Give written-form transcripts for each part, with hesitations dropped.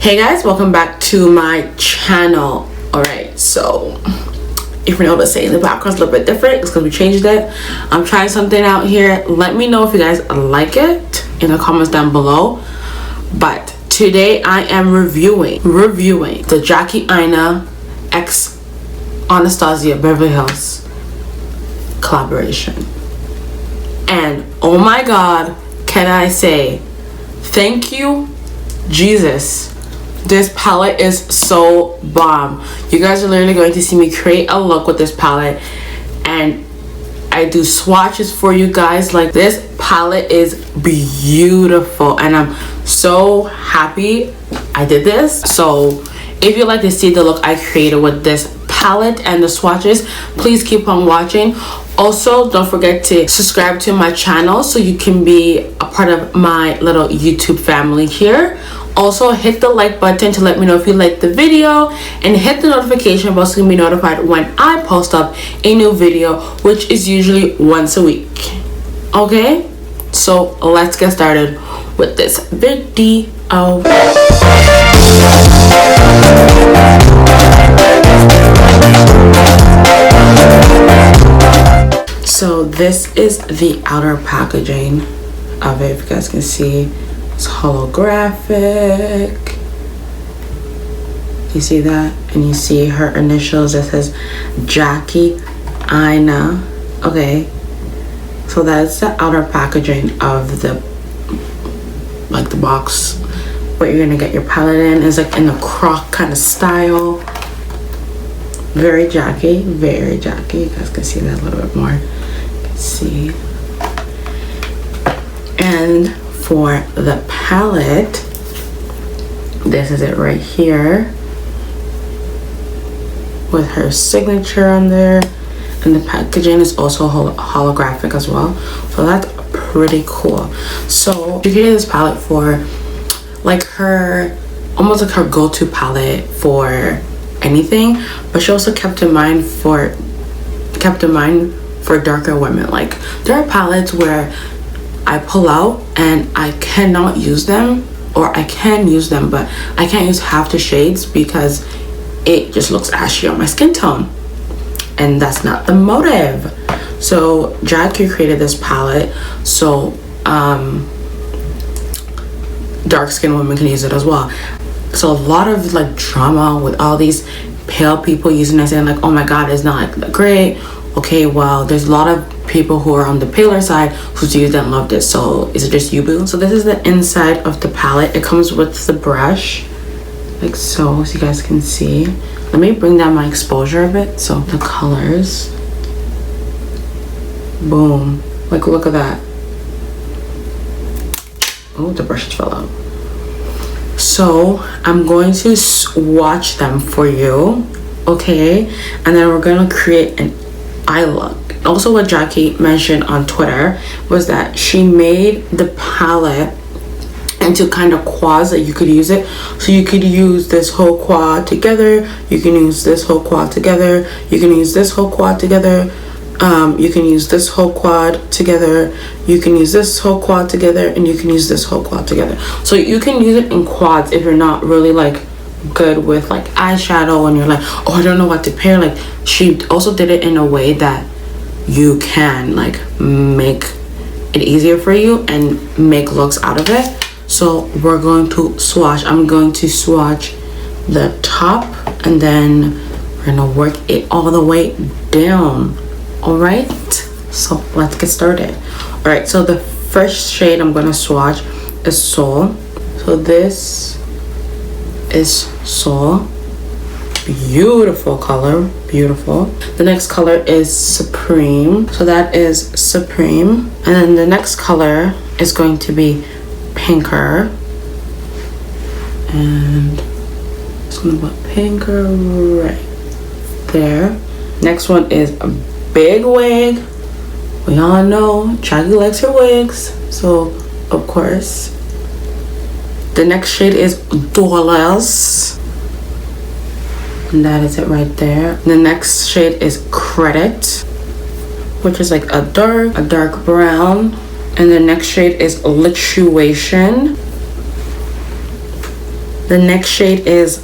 Hey guys, welcome back to my channel. Alright, so if you're noticing the background's a little bit different, it's because we changed it. I'm trying something out here. Let me know if you guys like it in the comments down below. But today I am reviewing the ABhxjackieaina x Anastasia Beverly Hills collaboration. And oh my god, can I say thank you Jesus. This palette is so bomb. You guys are literally going to see me create a look with this palette, and I do swatches for you guys. Like, this palette is beautiful and I'm so happy I did this. So if you'd like to see the look I created with this palette and the swatches, please keep on watching. Also, don't forget to subscribe to my channel so you can be a part of my little YouTube family here. Also, hit the like button to let me know if you liked the video, and hit the notification bell so you can be notified when I post up a new video, which is usually once a week. Okay, so let's get started with this video. So this is the outer packaging of it. If you guys can see, it's holographic. You see that? And you see her initials that says ABhxjackieaina. Okay, so that's the outer packaging of the box where you're gonna get your palette in. It's like in a croc kind of style. Very Jackie, very Jackie. You guys can see that a little bit more. You can see. And for the palette, this is it right here with her signature on there, and the packaging is also holographic as well, so that's pretty cool. So she created this palette for like her, almost like her go-to palette for anything, but she also kept in mind for darker women. Like, there are palettes where I pull out and I cannot use them, or I can use them but I can't use half the shades because it just looks ashy on my skin tone, and that's not the motive. So Jackie created this palette so dark skinned women can use it as well. So a lot of like drama with all these pale people using it, saying like, oh my god, it's not like great. Okay, well, there's a lot of people who are on the paler side who's used it and loved it. So is it just you, boo? So this is the inside of the palette. It comes with the brush like so you guys can see. Let me bring down my exposure a bit. So the colors, boom, like look at that. Oh, the brushes fell out. So I'm going to swatch them for you, okay, and then we're gonna create an eye look. Also, what Jackie mentioned on Twitter was that she made the palette into kind of quads that you could use it. So you could use this whole quad together, you can use this whole quad together, you can use this whole quad together, you can use this whole quad together, you can use this whole quad together, and you can use this whole quad together. So you can use it in quads if you're not really like good with like eyeshadow and you're like, oh, I don't know what to pair. Like, she also did it in a way that you can like make it easier for you and make looks out of it. So we're going to swatch. I'm going to swatch the top and then we're gonna work it all the way down. All right, so let's get started. All right, so the first shade I'm gonna swatch is Soul. So this is Soul. Beautiful color, beautiful. The next color is Supreme. So that is Supreme. And then the next color is going to be Pinker. And it's gonna put Pinker right there. Next one is a Big Wig. We all know Jackie likes her wigs, so of course. The next shade is Dollars, and that is it right there. The next shade is Credit, which is like a dark brown. And the next shade is Lituation. The next shade is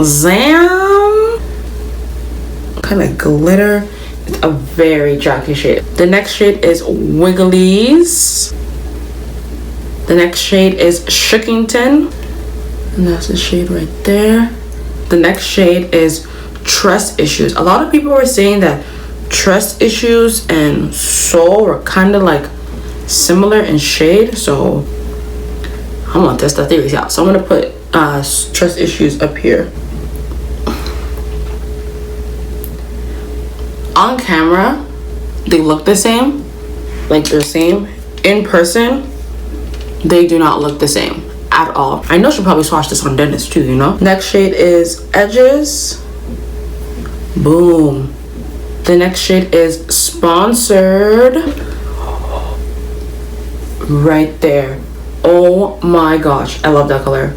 Zam. Kind of glitter. It's a very Jackie shade. The next shade is Wigglies. The next shade is Shookington. And that's the shade right there. The next shade is Trust Issues. A lot of people were saying that Trust Issues and Soul were kind of like similar in shade. So I'm gonna test the theories out. So I'm gonna put Trust Issues up here. On camera, they look the same, like they're same. In person, they do not look the same at all. I know she'll probably swatch this on Dennis too, you know. Next shade is Edges. Boom. The next shade is Sponsored. Right there. Oh my gosh, I love that color.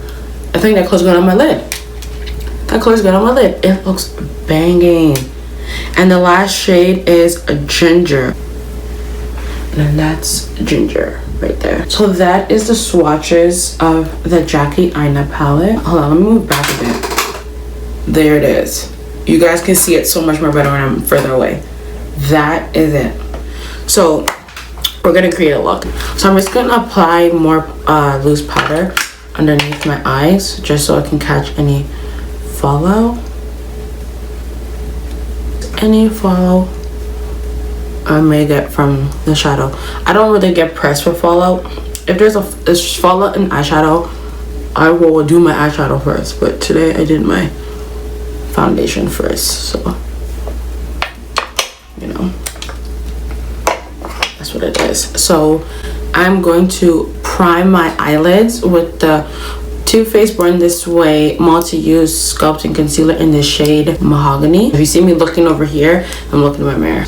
I think that color's good on my lid. That color's good on my lid. It looks banging. And the last shade is a Ginger. And then that's Ginger right there. So that is the swatches of the ABhxjackieaina palette. Hold on, let me move back a bit. There it is. You guys can see it so much more better when I'm further away. That is it. So we're gonna create a look. So I'm just gonna apply more loose powder underneath my eyes just so I can catch any fallout. Any fallout I may get from the shadow. I don't really get pressed for fallout. If there's a fallout in eyeshadow, I will do my eyeshadow first. But today I did my foundation first, so you know, that's what it is. So I'm going to prime my eyelids with the Too Faced Born This Way multi-use sculpting concealer in the shade Mahogany. If you see me looking over here, I'm looking in my mirror.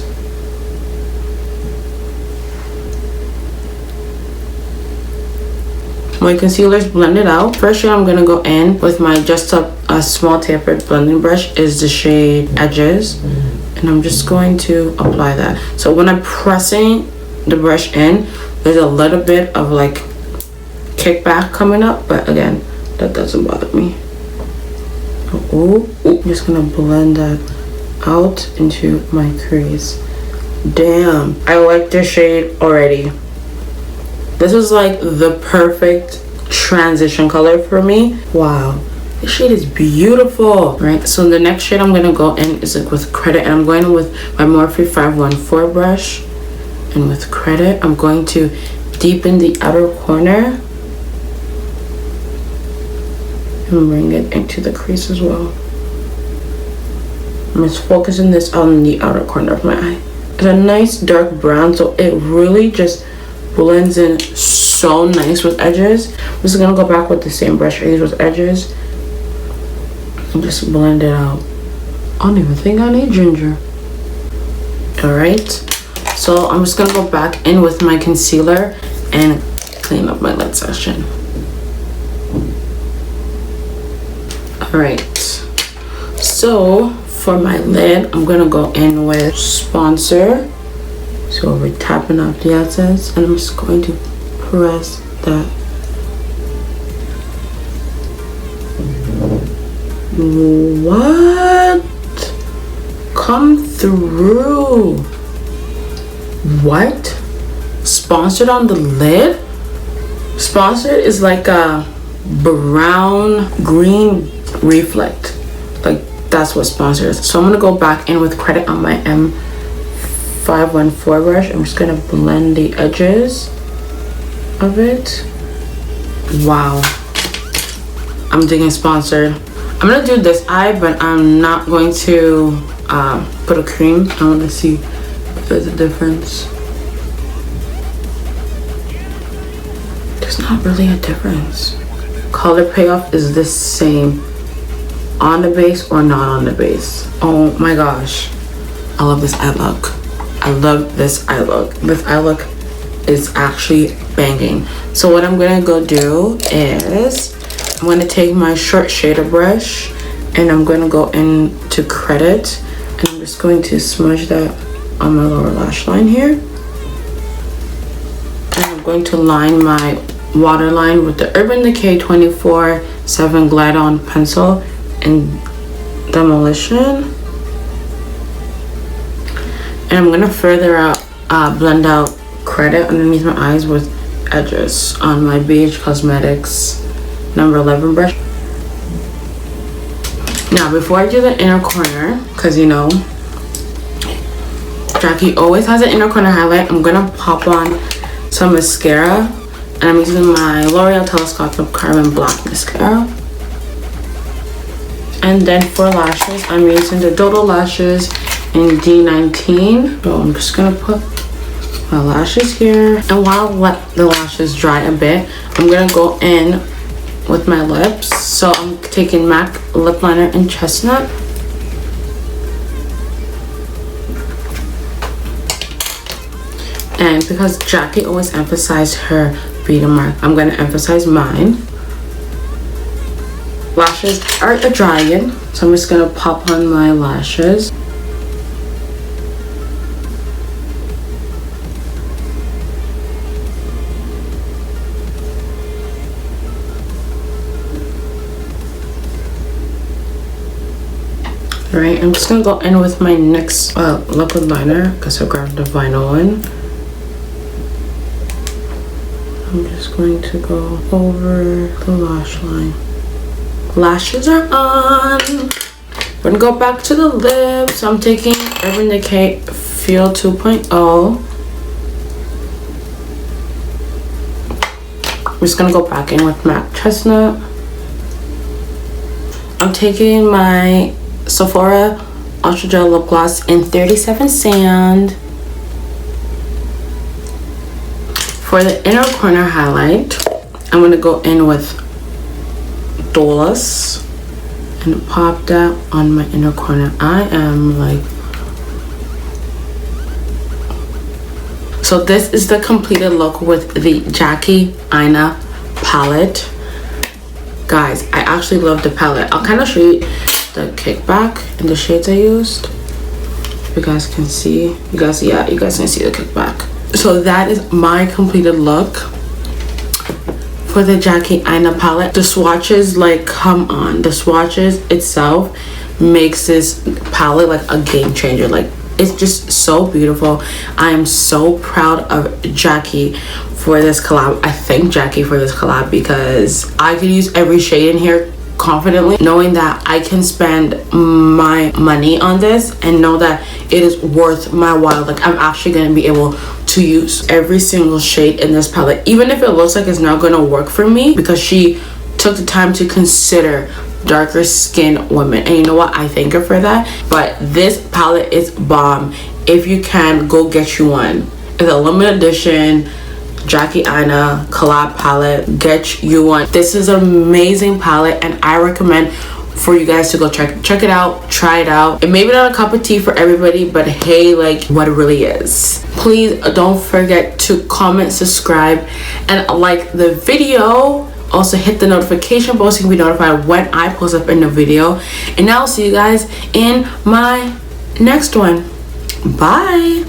My concealer's blended out. First shade I'm gonna go in with my just a small tapered blending brush is the shade Edges, and I'm just going to apply that. So when I'm pressing the brush in, there's a little bit of like kickback coming up, but again, that doesn't bother me. I'm just gonna blend that out into my crease. Damn, I like this shade already. This is like the perfect transition color for me. Wow, this shade is beautiful. Right, so the next shade I'm gonna go in is like with Credit, and I'm going in with my Morphe 514 brush, and with Credit I'm going to deepen the outer corner and bring it into the crease as well. I'm just focusing this on the outer corner of my eye. It's a nice dark brown, so it really just blends in so nice with Edges. I'm just gonna go back with the same brush I used with Edges and just blend it out. I don't even think I need Ginger. Alright, so I'm just gonna go back in with my concealer and clean up my lid section. Alright, so for my lid, I'm gonna go in with Sponsor. So we're tapping off the excess, and I'm just going to press that. What? Come through. What? Sponsored on the lid? Sponsored is like a brown green reflect. Like that's what Sponsored is. So I'm gonna go back in with Credit on my M514 brush. I'm just gonna blend the edges of it. Wow, I'm digging Sponsored. I'm gonna do this eye, but I'm not going to put a cream. I want to see if there's a difference. There's not really a difference. Color payoff is the same on the base or not on the base. Oh my gosh, I love this eye look. I love this eye look. This eye look is actually banging. So what I'm gonna go do is I'm gonna take my short shader brush and I'm gonna go into Credit, and I'm just going to smudge that on my lower lash line here. And I'm going to line my waterline with the Urban Decay 24/7 Glide On Pencil in Demolition. And I'm gonna further out, blend out credit underneath my eyes with edges on my ABH Cosmetics number 11 brush. Now, before I do the inner corner, because you know, Jackie always has an inner corner highlight, I'm gonna pop on some mascara. And I'm using my L'Oreal Telescopic Carbon Black Mascara. And then for lashes, I'm using the Dodo lashes in D19. So I'm just gonna put my lashes here. And while I let the lashes dry a bit, I'm gonna go in with my lips. So I'm taking MAC Lip Liner in Chestnut. And because Jackie always emphasized her beauty mark, I'm gonna emphasize mine. Lashes are drying, so I'm just gonna pop on my lashes. Alright, I'm just gonna go in with my next liquid liner because I grabbed the vinyl one. I'm just going to go over the lash line. Lashes are on. We're gonna go back to the lips. I'm taking Urban Decay Feel 2.0. I'm just gonna go back in with MAC Chestnut. I'm taking my Sephora Ultra Gel Lip Gloss in 37 Sand. For the inner corner highlight, I'm gonna go in with Dolus and pop that on my inner corner. I am like, so this is the completed look with the ABhxjackieaina palette. Guys, I actually love the palette. I'll kind of show you the kickback and the shades I used. If you guys can see, you guys can see the kickback. So that is my completed look for the ABhxjackieaina palette. The swatches, like, come on, the swatches itself makes this palette like a game changer. Like, it's just so beautiful. I am so proud of Jackie for this collab. I thank Jackie for this collab because I could use every shade in here confidently, knowing that I can spend my money on this and know that it is worth my while. Like, I'm actually going to be able to use every single shade in this palette, even if it looks like it's not going to work for me, because she took the time to consider darker skinned women. And you know what, I thank her for that. But this palette is bomb. If you can, go get you one. It's a limited edition ABhxjackieaina collab palette. Get you one. This is an amazing palette and I recommend for you guys to go check it out, try it out. It may be not a cup of tea for everybody, but hey, like, what it really is. Please don't forget to comment, subscribe, and like the video. Also hit the notification bell so you can be notified when I post up in the video. And I'll see you guys in my next one. Bye.